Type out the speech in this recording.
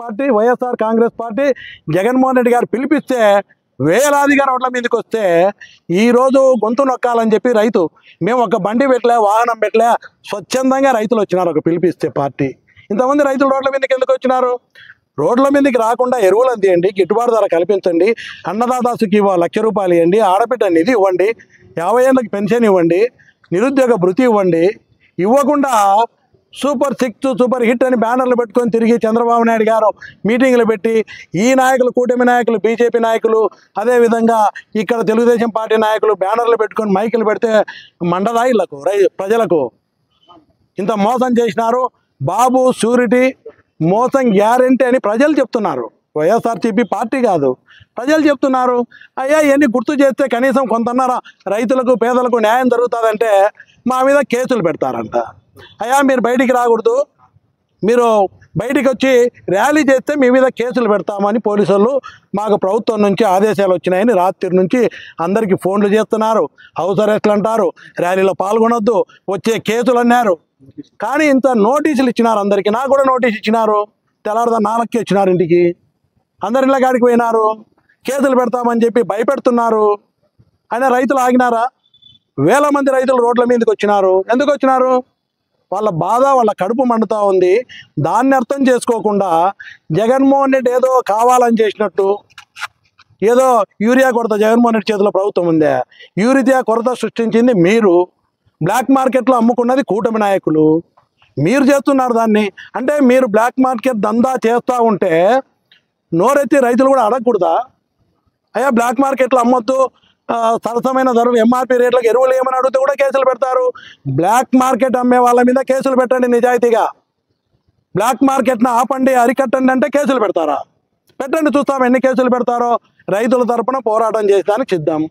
Party YSR Congress party Jaganmohan Reddy గారు పిలిపిస్తే వేలాదిగా రోడ్ల మీదకి వస్తే ఈరోజు గొంతు నొక్కాలని చెప్పి రైతు మేము ఒక బండి పెట్టలే, వాహనం పెట్టలే, స్వచ్ఛందంగా రైతులు వచ్చినారు ఒక పిలిపిస్తే పార్టీ. ఇంతమంది రైతులు రోడ్ల మీదకి ఎందుకు వచ్చినారు? రోడ్ల మీదకి రాకుండా ఎరువులు అందియండి, గిట్టుబాటు ధర కల్పించండి, అన్నదాదాసుకి ₹1,00,000 ఇవ్వండి, ఆడబిడ్డ నిధి ఇవ్వండి, 50 ఏళ్ళకి పెన్షన్ ఇవ్వండి, నిరుద్యోగ భృతి ఇవ్వండి. ఇవ్వకుండా సూపర్ 6 సూపర్ హిట్ అని బ్యానర్లు పెట్టుకొని తిరిగి చంద్రబాబు నాయుడు గారు మీటింగ్లు పెట్టి ఈ నాయకులు, కూటమి నాయకులు, బీజేపీ నాయకులు, అదేవిధంగా ఇక్కడ తెలుగుదేశం పార్టీ నాయకులు బ్యానర్లు పెట్టుకొని మైకులు పెడితే మండదా ఇళ్లకు ప్రజలకు ఇంత మోసం చేసినారు. బాబు షూరిటీ మోసం గ్యారెంటీ అని ప్రజలు చెప్తున్నారు. వైఎస్ఆర్సీపీ పార్టీ కాదు, ప్రజలు చెప్తున్నారు. అయ్యా ఇవన్నీ గుర్తు చేస్తే కనీసం కొంతన్నర రైతులకు, పేదలకు న్యాయం జరుగుతుందంటే మా మీద కేసులు పెడతారంట. అయ్యా మీరు బయటికి రాకూడదు, మీరు బయటికి వచ్చి ర్యాలీ చేస్తే మీ మీద కేసులు పెడతామని పోలీసులు మాకు ప్రభుత్వం నుంచి ఆదేశాలు వచ్చినాయని రాత్రి నుంచి అందరికీ ఫోన్లు చేస్తున్నారు. హౌస్ అరెస్ట్లు అంటారు, ర్యాలీలో పాల్గొనొద్దు, వచ్చే కేసులు అన్నారు. కానీ ఇంత నోటీసులు ఇచ్చినారు అందరికీ. నాకు కూడా నోటీస్ ఇచ్చినారు, తెల్లారదా 4కి వచ్చినారు ఇంటికి, అందరి ఇళ్ళ కాడికి పోయినారు, కేసులు పెడతామని చెప్పి భయపెడుతున్నారు. అయినా రైతులు ఆగినారా? వేల మంది రైతులు రోడ్ల మీదకి వచ్చినారు. ఎందుకు వచ్చినారు? వాళ్ళ బాధ, వాళ్ళ కడుపు మండుతూ ఉంది. దాన్ని అర్థం చేసుకోకుండా జగన్మోహన్ రెడ్డి ఏదో కావాలని చేసినట్టు, ఏదో యూరియా కొరత జగన్మోహన్ రెడ్డి చేతిలో ప్రభుత్వం ఉందే, యూరియా కొరత సృష్టించింది మీరు, బ్లాక్ మార్కెట్లో అమ్ముకున్నది కూటమి నాయకులు, మీరు చేస్తున్నారు దాన్ని. అంటే మీరు బ్లాక్ మార్కెట్ దందా చేస్తూ ఉంటే నోరెత్తి రైతులు కూడా అడగకూడదా? అయ్యా బ్లాక్ మార్కెట్లో అమ్మొద్దు, సరసమైన ధరలు ఎంఆర్పీ రేట్లకు ఎరువులు ఏమని అడిగితే కూడా కేసులు పెడతారు. బ్లాక్ మార్కెట్ అమ్మే వాళ్ళ మీద కేసులు పెట్టండి నిజాయితీగా. బ్లాక్ మార్కెట్ను ఆపండి, అరికట్టండి అంటే కేసులు పెడతారా? పెట్టండి, చూస్తాం ఎన్ని కేసులు పెడతారో. రైతుల తరపున పోరాటం చేసేదానికి సిద్ధం.